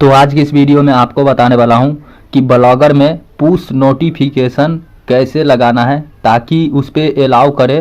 तो आज की इस वीडियो में आपको बताने वाला हूं कि ब्लॉगर में पुश नोटिफिकेशन कैसे लगाना है ताकि उस पर अलाउ करे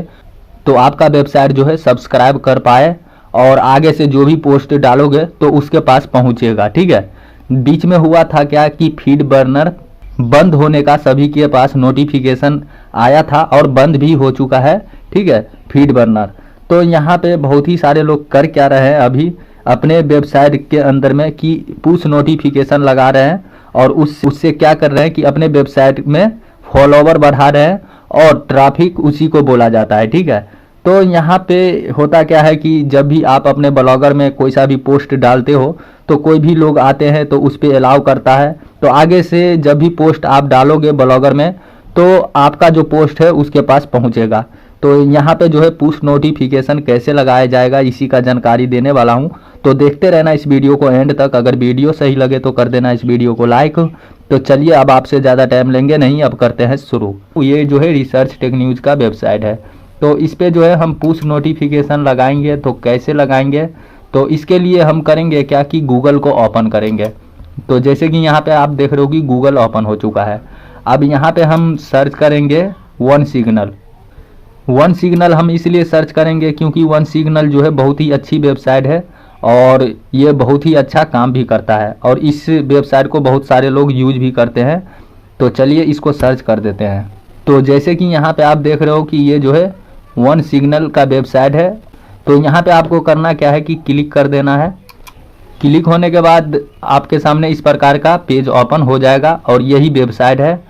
तो आपका वेबसाइट जो है सब्सक्राइब कर पाए और आगे से जो भी पोस्ट डालोगे तो उसके पास पहुंचेगा। ठीक है, बीच में हुआ था क्या कि फीड बर्नर बंद होने का सभी के पास नोटिफिकेशन आया था और बंद भी हो चुका है। ठीक है, फीड बर्नर। तो यहाँ पे बहुत ही सारे लोग कर क्या रहे हैं अभी अपने वेबसाइट के अंदर में कि पुश नोटिफिकेशन लगा रहे हैं और उससे क्या कर रहे हैं कि अपने वेबसाइट में फॉलोवर बढ़ा रहे हैं और ट्रैफिक उसी को बोला जाता है। ठीक है, तो यहाँ पे होता क्या है कि जब भी आप अपने ब्लॉगर में कोई सा भी पोस्ट डालते हो तो कोई भी लोग आते हैं तो उस पर अलाउ करता है, तो आगे से जब भी पोस्ट आप डालोगे ब्लॉगर में तो आपका जो पोस्ट है उसके पास पहुँचेगा। तो यहाँ पे जो है पुश नोटिफिकेशन कैसे लगाया जाएगा इसी का जानकारी देने वाला हूँ, तो देखते रहना इस वीडियो को एंड तक। अगर वीडियो सही लगे तो कर देना इस वीडियो को लाइक। तो चलिए अब आपसे ज़्यादा टाइम लेंगे नहीं, अब करते हैं शुरू। ये जो है रिसर्च टेक न्यूज़ का वेबसाइट है, तो इस पर जो है हम पुश नोटिफिकेशन लगाएंगे। तो कैसे लगाएंगे, तो इसके लिए हम करेंगे क्या कि गूगल को ओपन करेंगे। तो जैसे कि यहाँ पे आप देख रहे हो कि गूगल ओपन हो चुका है। अब यहाँ पे हम सर्च करेंगे वन सिग्नल। वन सिग्नल हम इसलिए सर्च करेंगे क्योंकि वन सिग्नल जो है बहुत ही अच्छी वेबसाइट है और ये बहुत ही अच्छा काम भी करता है और इस वेबसाइट को बहुत सारे लोग यूज भी करते हैं। तो चलिए इसको सर्च कर देते हैं। तो जैसे कि यहाँ पे आप देख रहे हो कि ये जो है वन सिग्नल का वेबसाइट है। तो यहाँ पे आपको करना क्या है कि क्लिक कर देना है। क्लिक होने के बाद आपके सामने इस प्रकार का पेज ओपन हो जाएगा और यही वेबसाइट है।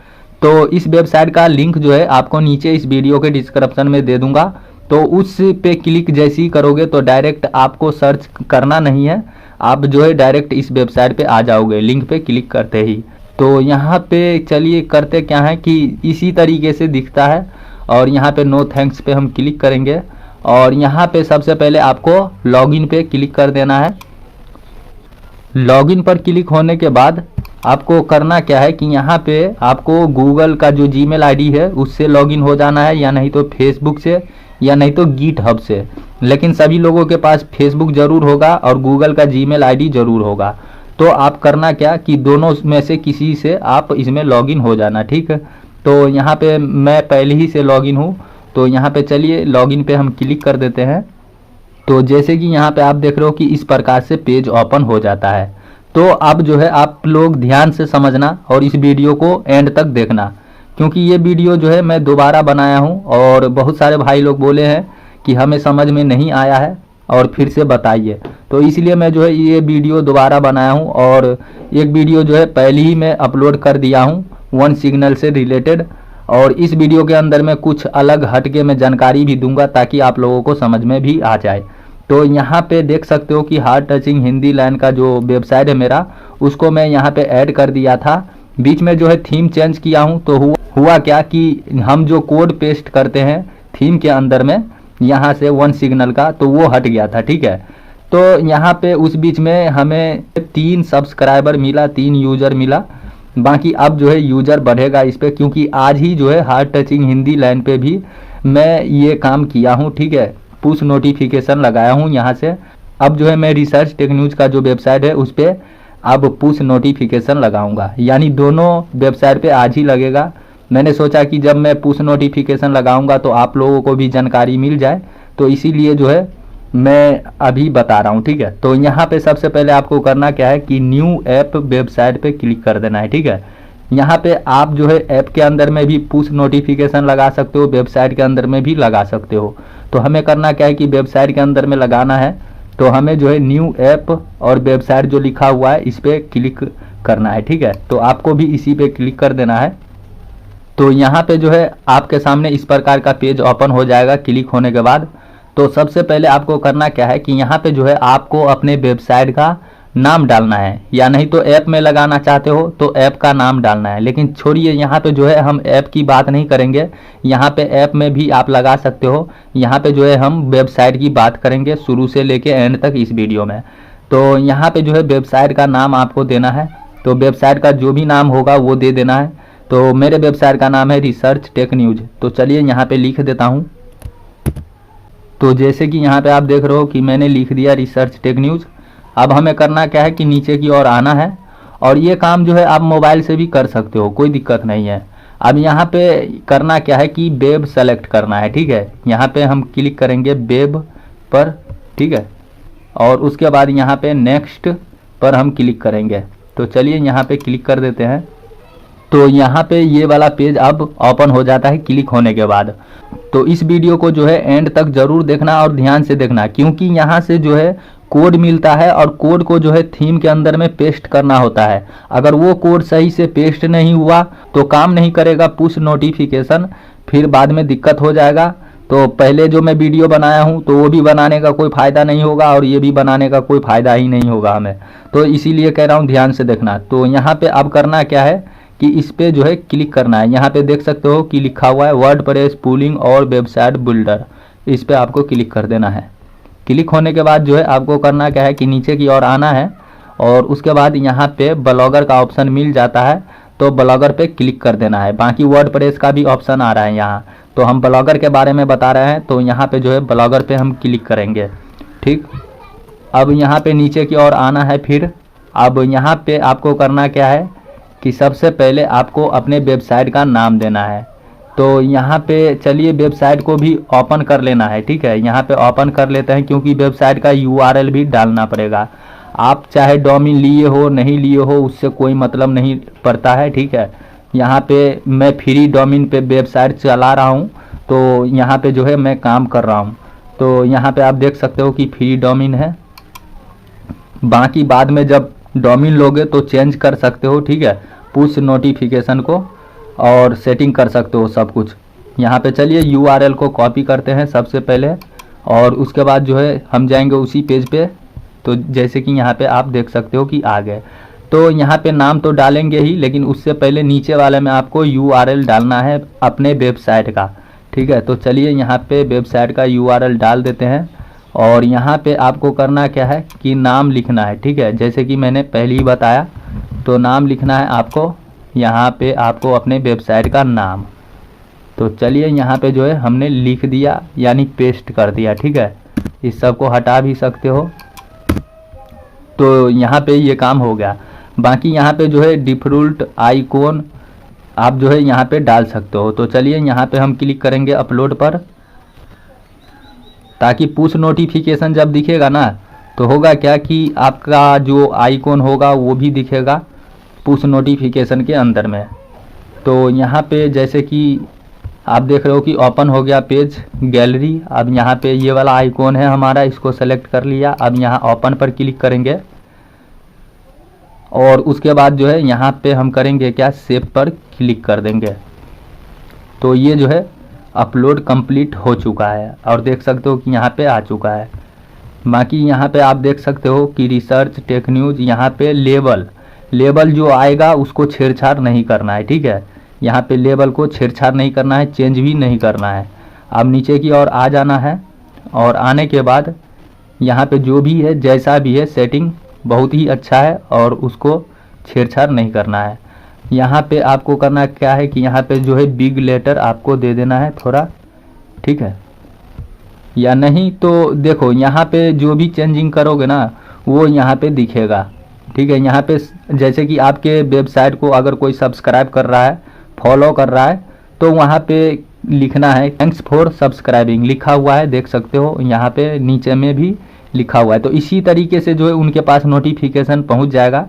तो इस वेबसाइट का लिंक जो है आपको नीचे इस वीडियो के डिस्क्रिप्शन में दे दूंगा। तो उस पे क्लिक जैसे ही करोगे तो डायरेक्ट आपको सर्च करना नहीं है, आप जो है डायरेक्ट इस वेबसाइट पे आ जाओगे लिंक पे क्लिक करते ही। तो यहाँ पे चलिए करते क्या है कि इसी तरीके से दिखता है और यहाँ पे नो थैंक्स पे हम क्लिक करेंगे और यहाँ पे सबसे पहले आपको लॉगिन पे क्लिक कर देना है। लॉगिन पर क्लिक होने के बाद आपको करना क्या है कि यहाँ पे आपको गूगल का जो जीमेल आईडी है उससे लॉगिन हो जाना है, या नहीं तो फेसबुक से, या नहीं तो गिटहब से। लेकिन सभी लोगों के पास फेसबुक जरूर होगा और गूगल का जीमेल आईडी जरूर होगा। तो आप करना क्या कि दोनों में से किसी से आप इसमें लॉगिन हो जाना। ठीक है, तो यहाँ पे मैं पहले ही से लॉगिन हूँ, तो यहाँ पे चलिए लॉगिन पे हम क्लिक कर देते हैं। तो जैसे कि यहाँ पे आप देख रहे हो कि इस प्रकार से पेज ओपन हो जाता है। तो अब जो है आप लोग ध्यान से समझना और इस वीडियो को एंड तक देखना, क्योंकि ये वीडियो जो है मैं दोबारा बनाया हूँ और बहुत सारे भाई लोग बोले हैं कि हमें समझ में नहीं आया है और फिर से बताइए। तो इसलिए मैं जो है ये वीडियो दोबारा बनाया हूँ और एक वीडियो जो है पहले ही मैं अपलोड कर दिया हूँ वन सिग्नल से रिलेटेड, और इस वीडियो के अंदर मैं कुछ अलग हटके मैं जानकारी भी दूंगा ताकि आप लोगों को समझ में भी आ जाए। तो यहाँ पे देख सकते हो कि हार्ट टचिंग हिंदी लाइन का जो वेबसाइट है मेरा, उसको मैं यहाँ पे ऐड कर दिया था। बीच में जो है थीम चेंज किया हूँ। तो हुआ क्या कि हम जो कोड पेस्ट करते हैं थीम के अंदर में यहाँ से वन सिग्नल का, तो वो हट गया था। ठीक है, तो यहाँ पे उस बीच में हमें 3 सब्सक्राइबर मिला, 3 यूज़र मिला। बाकी अब जो है यूज़र बढ़ेगा इस पर, क्योंकि आज ही जो है हार्ट टचिंग हिंदी लाइन पे भी मैं ये काम किया हूँ। ठीक है, पुश नोटिफिकेशन लगाया हूँ यहाँ से। अब जो है मैं रिसर्च टेक न्यूज़ का जो वेबसाइट है उस पर अब पुश नोटिफिकेशन लगाऊंगा, यानी दोनों वेबसाइट पे आज ही लगेगा। मैंने सोचा कि जब मैं पुश नोटिफिकेशन लगाऊंगा तो आप लोगों को भी जानकारी मिल जाए, तो इसीलिए जो है मैं अभी बता रहा हूँ। ठीक है, तो यहाँ पे सबसे पहले आपको करना क्या है कि न्यू ऐप वेबसाइट पे क्लिक कर देना है। ठीक है, यहाँ पे आप जो है ऐप के अंदर में भी पुश नोटिफिकेशन लगा सकते हो, वेबसाइट के अंदर में भी लगा सकते हो। तो हमें करना क्या है कि वेबसाइट के अंदर में लगाना है। तो हमें जो है न्यू ऐप और वेबसाइट जो लिखा हुआ है इस पर क्लिक करना है। ठीक है, तो आपको भी इसी पे क्लिक कर देना है। तो यहाँ पे जो है आपके सामने इस प्रकार का पेज ओपन हो जाएगा क्लिक होने के बाद। तो सबसे पहले आपको करना क्या है कि यहाँ पे जो है आपको अपने वेबसाइट का नाम डालना है, या नहीं तो ऐप में लगाना चाहते हो तो ऐप का नाम डालना है। लेकिन छोड़िए, यहाँ पे जो है हम ऐप की बात नहीं करेंगे, यहाँ पे ऐप में भी आप लगा सकते हो। यहाँ पे जो है हम वेबसाइट की बात करेंगे शुरू से लेके एंड तक इस वीडियो में। तो यहाँ पे जो है वेबसाइट का नाम आपको देना है। तो वेबसाइट का जो भी नाम होगा वो दे देना है। तो मेरे वेबसाइट का नाम है रिसर्च टेक न्यूज़। तो चलिए यहाँ पे लिख देता हूँ। तो जैसे कि यहाँ पे आप देख रहे हो कि मैंने लिख दिया रिसर्च टेक न्यूज़। अब हमें करना क्या है कि नीचे की ओर आना है और ये काम जो है आप मोबाइल से भी कर सकते हो, कोई दिक्कत नहीं है। अब यहाँ पे करना क्या है कि वेब सेलेक्ट करना है, ठीक है। यहाँ पे हम क्लिक करेंगे वेब पर, ठीक है, और उसके बाद यहाँ पे नेक्स्ट पर हम क्लिक करेंगे। तो चलिए यहाँ पे क्लिक कर देते हैं। तो यहाँ पे ये वाला पेज अब ओपन हो जाता है क्लिक होने के बाद। तो इस वीडियो को जो है एंड तक जरूर देखना और ध्यान से देखना, क्योंकि यहाँ से जो है कोड मिलता है और कोड को जो है थीम के अंदर में पेस्ट करना होता है। अगर वो कोड सही से पेस्ट नहीं हुआ तो काम नहीं करेगा पुश नोटिफिकेशन, फिर बाद में दिक्कत हो जाएगा। तो पहले जो मैं वीडियो बनाया हूँ तो वो भी बनाने का कोई फ़ायदा नहीं होगा और ये भी बनाने का कोई फ़ायदा ही नहीं होगा हमें। तो इसीलिए कह रहा हूँ ध्यान से देखना। तो यहाँ पे अब करना क्या है कि इस पे जो है क्लिक करना है। यहाँ पे देख सकते हो कि लिखा हुआ है वर्डप्रेस पूलिंग और वेबसाइट बिल्डर, इस पे आपको क्लिक कर देना है। क्लिक होने के बाद जो है आपको करना क्या है कि नीचे की ओर आना है और उसके बाद यहाँ पे ब्लॉगर का ऑप्शन मिल जाता है, तो ब्लॉगर पे क्लिक कर देना है। बाकी वर्डप्रेस का भी ऑप्शन आ रहा है यहाँ, तो हम ब्लॉगर के बारे में बता रहे हैं, तो यहाँ पे जो है ब्लॉगर पे हम क्लिक करेंगे, ठीक। अब यहाँ पे नीचे की ओर आना है। फिर अब यहाँ पे आपको करना क्या है कि सबसे पहले आपको अपने वेबसाइट का नाम देना है। तो यहाँ पे चलिए वेबसाइट को भी ओपन कर लेना है, ठीक है। यहाँ पे ओपन कर लेते हैं क्योंकि वेबसाइट का URL भी डालना पड़ेगा। आप चाहे डोमेन लिए हो नहीं लिए हो उससे कोई मतलब नहीं पड़ता है, ठीक है। यहाँ पे मैं फ्री डोमेन पे वेबसाइट चला रहा हूँ, तो यहाँ पे जो है मैं काम कर रहा हूँ। तो यहाँ पे आप देख सकते हो कि फ्री डोमेन है। बाकी बाद में जब डोमेन लोगे तो चेंज कर सकते हो, ठीक है, पुश नोटिफिकेशन को और सेटिंग कर सकते हो सब कुछ। यहाँ पे चलिए URL को कॉपी करते हैं सबसे पहले और उसके बाद जो है हम जाएंगे उसी पेज पे। तो जैसे कि यहाँ पे आप देख सकते हो कि आ गए। तो यहाँ पे नाम तो डालेंगे ही, लेकिन उससे पहले नीचे वाले में आपको URL डालना है अपने वेबसाइट का, ठीक है। तो चलिए यहाँ पे वेबसाइट का URL डाल देते हैं और यहाँ पे आपको करना क्या है कि नाम लिखना है, ठीक है। जैसे कि मैंने पहले ही बताया, तो नाम लिखना है आपको यहाँ पे, आपको अपने वेबसाइट का नाम। तो चलिए यहाँ पे जो है हमने लिख दिया, यानी पेस्ट कर दिया, ठीक है। इस सब को हटा भी सकते हो। तो यहाँ पे ये काम हो गया। बाकी यहाँ पे जो है डिफ़ॉल्ट आइकॉन आप जो है यहाँ पे डाल सकते हो। तो चलिए यहाँ पे हम क्लिक करेंगे अपलोड पर, ताकि पुश नोटिफिकेशन जब दिखेगा ना तो होगा क्या कि आपका जो आइकॉन होगा वो भी दिखेगा पुश नोटिफिकेशन के अंदर में। तो यहाँ पे जैसे कि आप देख रहे हो कि ओपन हो गया पेज गैलरी। अब यहाँ पे ये वाला आइकॉन है हमारा, इसको सेलेक्ट कर लिया। अब यहाँ ओपन पर क्लिक करेंगे और उसके बाद जो है यहाँ पे हम करेंगे क्या, सेव पर क्लिक कर देंगे। तो ये जो है अपलोड कंप्लीट हो चुका है और देख सकते हो कि यहाँ पे आ चुका है। बाकी यहाँ पे आप देख सकते हो कि रिसर्च टेक न्यूज़, यहाँ पे लेबल जो आएगा उसको छेड़छाड़ नहीं करना है, ठीक है। यहाँ पे लेबल को छेड़छाड़ नहीं करना है, चेंज भी नहीं करना है। अब नीचे की ओर आ जाना है और आने के बाद यहाँ पे जो भी है जैसा भी है सेटिंग बहुत ही अच्छा है और उसको छेड़छाड़ नहीं करना है। यहाँ पे आपको करना क्या है कि यहाँ पे जो है बिग लेटर आपको दे देना है थोड़ा, ठीक है। या नहीं तो देखो यहाँ पे जो भी चेंजिंग करोगे ना वो यहाँ पे दिखेगा, ठीक है। यहाँ पे जैसे कि आपके वेबसाइट को अगर कोई सब्सक्राइब कर रहा है, फॉलो कर रहा है, तो वहाँ पे लिखना है थैंक्स फॉर सब्सक्राइबिंग लिखा हुआ है, देख सकते हो यहाँ पे नीचे में भी लिखा हुआ है। तो इसी तरीके से जो है उनके पास नोटिफिकेशन पहुँच जाएगा,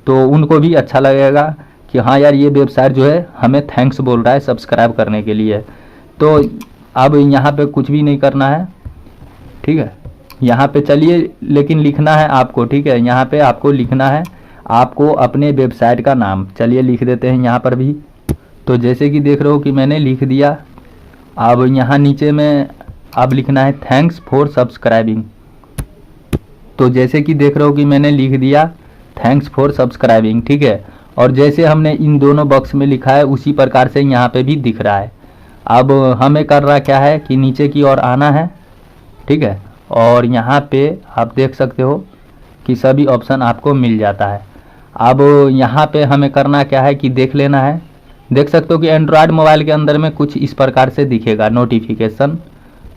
तो उनको भी अच्छा लगेगा कि हाँ यार ये वेबसाइट जो है हमें थैंक्स बोल रहा है सब्सक्राइब करने के लिए। तो अब यहाँ पे कुछ भी नहीं करना है, ठीक है। यहाँ पे चलिए लेकिन लिखना है आपको, ठीक है। यहाँ पे आपको लिखना है आपको अपने वेबसाइट का नाम, चलिए लिख देते हैं यहाँ पर भी। तो जैसे कि देख रहे हो कि मैंने लिख दिया। अब यहाँ नीचे में अब लिखना है थैंक्स फॉर सब्सक्राइबिंग। तो जैसे कि देख रहे हो कि मैंने लिख दिया थैंक्स फॉर सब्सक्राइबिंग, ठीक है। और जैसे हमने इन दोनों बॉक्स में लिखा है उसी प्रकार से यहाँ पे भी दिख रहा है। अब हमें कर रहा क्या है कि नीचे की ओर आना है, ठीक है। और यहाँ पे आप देख सकते हो कि सभी ऑप्शन आपको मिल जाता है। अब यहाँ पे हमें करना क्या है कि देख लेना है। देख सकते हो कि एंड्रॉयड मोबाइल के अंदर में कुछ इस प्रकार से दिखेगा नोटिफिकेशन,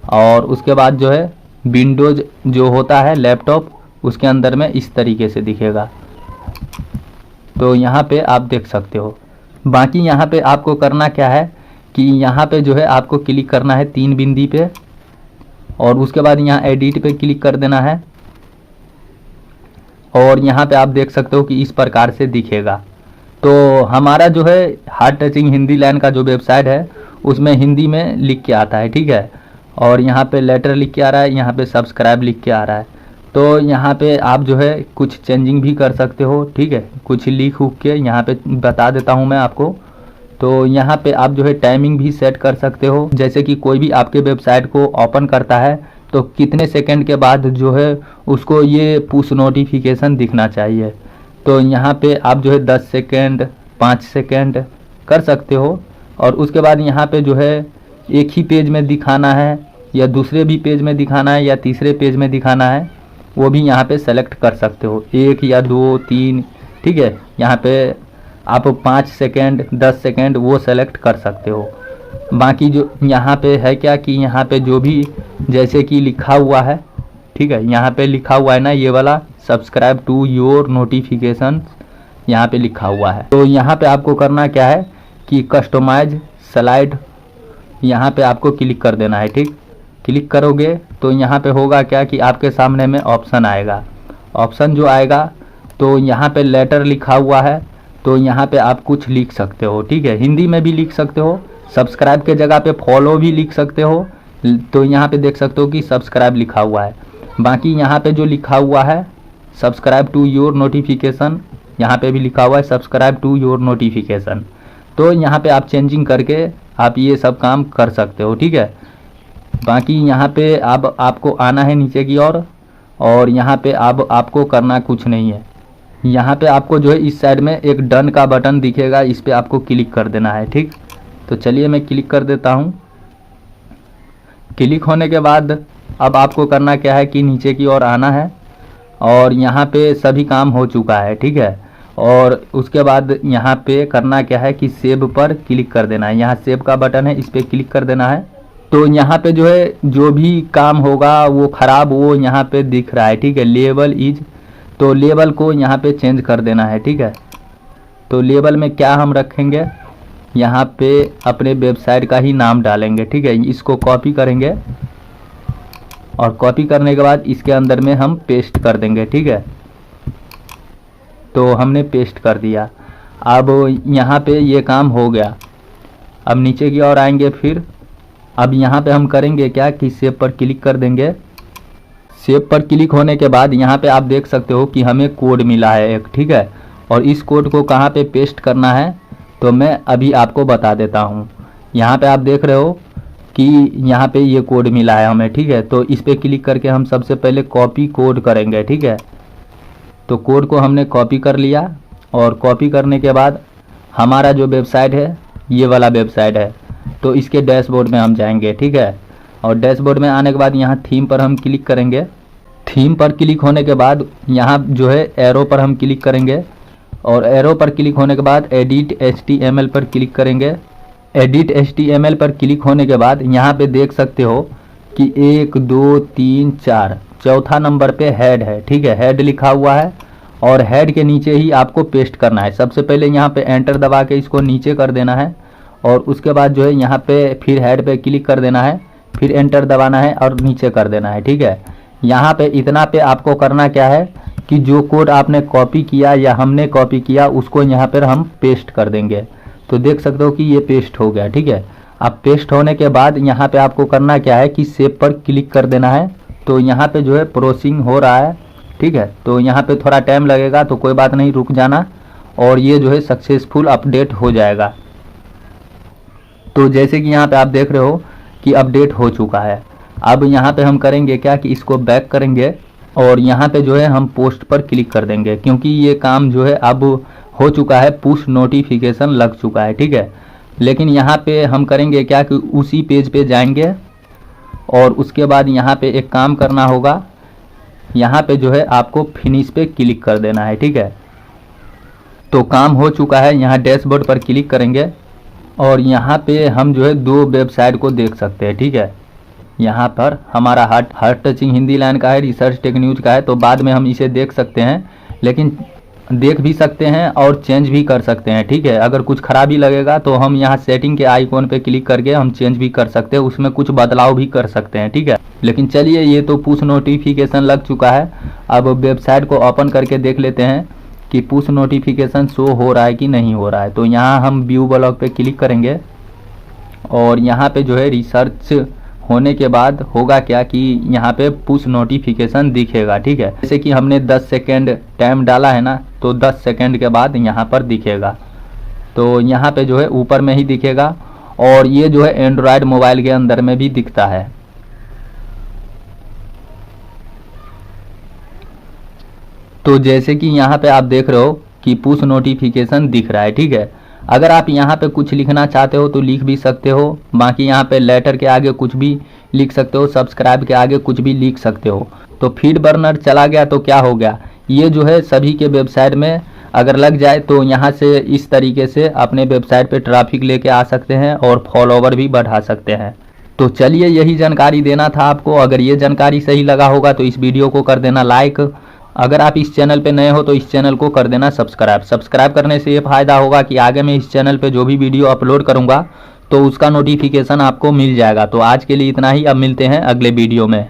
और उसके बाद जो है विंडोज जो होता है लैपटॉप उसके अंदर में इस तरीके से दिखेगा। तो यहाँ पे आप देख सकते हो। बाकी यहाँ पे आपको करना क्या है कि यहाँ पे जो है आपको क्लिक करना है 3 बिंदी पे, और उसके बाद यहाँ एडिट पे क्लिक कर देना है, और यहाँ पे आप देख सकते हो कि इस प्रकार से दिखेगा। तो हमारा जो है हार्ट टचिंग हिंदी लैंड का जो वेबसाइट है उसमें हिंदी में लिख के आता है, ठीक है। और यहाँ पे लेटर लिख के आ रहा है, यहाँ पे सब्सक्राइब लिख के आ रहा है। तो यहाँ पे आप जो है कुछ चेंजिंग भी कर सकते हो, ठीक है, कुछ लिख उख के यहाँ पे बता देता हूँ मैं आपको। तो यहाँ पे आप जो है टाइमिंग भी सेट कर सकते हो, जैसे कि कोई भी आपके वेबसाइट को ओपन करता है तो कितने सेकंड के बाद जो है उसको ये पुश नोटिफिकेशन दिखना चाहिए। तो यहाँ पे आप जो है 10 सेकंड 5 सेकंड कर सकते हो, और उसके बाद यहाँ पे जो है एक ही पेज में दिखाना है या दूसरे भी पेज में दिखाना है या तीसरे पेज में दिखाना है, वो भी यहाँ पे सेलेक्ट कर सकते हो, 1 या 2 3, ठीक है। यहाँ पे आप 5 सेकंड 10 सेकंड वो सेलेक्ट कर सकते हो। बाकी जो यहाँ पे है क्या कि यहाँ पे जो भी जैसे कि लिखा हुआ है, ठीक है, यहाँ पे लिखा हुआ है ना ये वाला सब्सक्राइब टू योर नोटिफिकेशन, यहाँ पे लिखा हुआ है। तो यहाँ पे आपको करना क्या है कि कस्टमाइज स्लाइड, यहाँ पे आपको क्लिक कर देना है, ठीक। क्लिक करोगे तो यहाँ पे होगा क्या कि आपके सामने में ऑप्शन आएगा। ऑप्शन जो आएगा तो यहाँ पे लेटर लिखा हुआ है, तो यहाँ पे आप कुछ लिख सकते हो, ठीक है, हिंदी में भी लिख सकते हो। सब्सक्राइब के जगह पे फॉलो भी लिख सकते हो। तो यहाँ पे देख सकते हो कि सब्सक्राइब लिखा हुआ है। बाकी यहाँ पे जो लिखा हुआ है सब्सक्राइब टू योर नोटिफिकेशन, यहाँ पे भी लिखा हुआ है सब्सक्राइब टू योर नोटिफिकेशन। तो यहाँ पे आप चेंजिंग करके आप ये सब काम कर सकते हो, ठीक है। बाकी यहाँ पे आपको आना है नीचे की ओर, और यहाँ पे आपको करना कुछ नहीं है। यहाँ पे आपको जो है इस साइड में एक डन का बटन दिखेगा, इस पे आपको क्लिक कर देना है, ठीक। तो चलिए मैं क्लिक कर देता हूँ। क्लिक होने के बाद अब आपको करना क्या है कि नीचे की ओर आना है, और यहाँ पे सभी काम हो चुका है, ठीक है। और उसके बाद यहाँ पे करना क्या है कि सेव पर क्लिक कर देना है। यहाँ सेव का बटन है, इस पर क्लिक कर देना है। तो यहाँ पे जो है जो भी काम होगा वो ख़राब वो यहाँ पे दिख रहा है, ठीक है। लेबल इज, तो लेबल को यहाँ पे चेंज कर देना है, ठीक है। तो लेबल में क्या हम रखेंगे, यहाँ पे अपने वेबसाइट का ही नाम डालेंगे, ठीक है। इसको कॉपी करेंगे, और कॉपी करने के बाद इसके अंदर में हम पेस्ट कर देंगे, ठीक है। तो हमने पेस्ट कर दिया। अब यहाँ पे ये काम हो गया। अब नीचे की ओर आएंगे, फिर अब यहाँ पे हम करेंगे क्या कि सेव पर क्लिक कर देंगे। सेव पर क्लिक होने के बाद यहाँ पे आप देख सकते हो कि हमें कोड मिला है एक, ठीक है। और इस कोड को कहाँ पे पेस्ट करना है तो मैं अभी आपको बता देता हूँ। यहाँ पे आप देख रहे हो कि यहाँ पे ये कोड मिला है हमें, ठीक है। तो इस पे क्लिक करके हम सबसे पहले कॉपी कोड करेंगे, ठीक है। तो कोड को हमने कॉपी कर लिया, और कॉपी करने के बाद हमारा जो वेबसाइट है ये वाला वेबसाइट है, तो इसके डैशबोर्ड में हम जाएंगे, ठीक है। और डैशबोर्ड में आने के बाद यहाँ थीम पर हम क्लिक करेंगे। थीम पर क्लिक होने के बाद यहाँ जो है एरो पर हम क्लिक करेंगे, और एरो पर क्लिक होने के बाद एडिट HTML पर क्लिक करेंगे। एडिट HTML पर क्लिक होने के बाद यहाँ पे देख सकते हो कि 1 2 3 4 चौथा नंबर पे हेड है, ठीक है। हेड लिखा हुआ है, और हेड के नीचे ही आपको पेस्ट करना है। सबसे पहले यहाँ पे एंटर दबा के इसको नीचे कर देना है, और उसके बाद जो है यहाँ पे फिर हेड पे क्लिक कर देना है, फिर एंटर दबाना है और नीचे कर देना है, ठीक है। यहाँ पे इतना पे आपको करना क्या है कि जो कोड आपने कॉपी किया या हमने कॉपी किया उसको यहाँ पर हम पेस्ट कर देंगे। तो देख सकते हो कि ये पेस्ट हो गया, ठीक है। अब पेस्ट होने के बाद यहाँ पे आपको करना क्या है कि सेव पर क्लिक कर देना है। तो यहाँ पे जो है प्रोसेसिंग हो रहा है, ठीक है। तो यहाँ पे थोड़ा टाइम लगेगा, तो कोई बात नहीं, रुक जाना, और ये जो है सक्सेसफुल अपडेट हो जाएगा। तो जैसे कि यहाँ पे आप देख रहे हो कि अपडेट हो चुका है। अब यहाँ पे हम करेंगे क्या कि इसको बैक करेंगे, और यहाँ पे जो है हम पोस्ट पर क्लिक कर देंगे, क्योंकि ये काम जो है अब हो चुका है, पुश नोटिफिकेशन लग चुका है, ठीक है। लेकिन यहाँ पे हम करेंगे क्या कि उसी पेज पे जाएंगे, और उसके बाद यहाँ पे एक काम करना होगा। यहाँ पे जो है आपको फिनिश पे क्लिक कर देना है, ठीक है। तो काम हो चुका है। यहाँ डैशबोर्ड पर क्लिक करेंगे, और यहाँ पे हम जो है 2 वेबसाइट को देख सकते हैं, ठीक है। यहाँ पर हमारा हार्ट टचिंग हिंदी लैंड का है, रिसर्च टेक न्यूज़ का है, तो बाद में हम इसे देख सकते हैं। लेकिन देख भी सकते हैं और चेंज भी कर सकते हैं। ठीक है, अगर कुछ खराबी लगेगा तो हम यहाँ सेटिंग के आइकॉन पे क्लिक करके हम चेंज भी कर सकते हैं, उसमें कुछ बदलाव भी कर सकते हैं। ठीक है, लेकिन चलिए ये तो पुश नोटिफिकेशन लग चुका है। अब वेबसाइट को ओपन करके देख लेते हैं कि पुश नोटिफिकेशन शो हो रहा है कि नहीं हो रहा है। तो यहाँ हम व्यू ब्लॉग पे क्लिक करेंगे और यहाँ पे जो है रिसर्च होने के बाद होगा क्या कि यहाँ पे पुश नोटिफिकेशन दिखेगा। ठीक है, जैसे कि हमने 10 सेकेंड टाइम डाला है ना, तो 10 सेकेंड के बाद यहाँ पर दिखेगा। तो यहाँ पे जो है ऊपर में ही दिखेगा और ये जो है एंड्रॉयड मोबाइल के अंदर में भी दिखता है। तो जैसे कि यहाँ पे आप देख रहे हो कि पुश नोटिफिकेशन दिख रहा है। ठीक है, अगर आप यहाँ पे कुछ लिखना चाहते हो तो लिख भी सकते हो, बाकी यहाँ पे लेटर के आगे कुछ भी लिख सकते हो, सब्सक्राइब के आगे कुछ भी लिख सकते हो। तो फीड बर्नर चला गया तो क्या हो गया, ये जो है सभी के वेबसाइट में अगर लग जाए तो यहाँ से इस तरीके से अपने वेबसाइट पे ट्रैफिक लेके आ सकते हैं और फॉलोवर भी बढ़ा सकते हैं। तो चलिए यही जानकारी देना था आपको। अगर ये जानकारी सही लगा होगा तो इस वीडियो को कर देना लाइक। अगर आप इस चैनल पे नए हो तो इस चैनल को कर देना सब्सक्राइब। सब्सक्राइब करने से ये फ़ायदा होगा कि आगे मैं इस चैनल पे जो भी वीडियो अपलोड करूँगा तो उसका नोटिफिकेशन आपको मिल जाएगा। तो आज के लिए इतना ही, अब मिलते हैं अगले वीडियो में।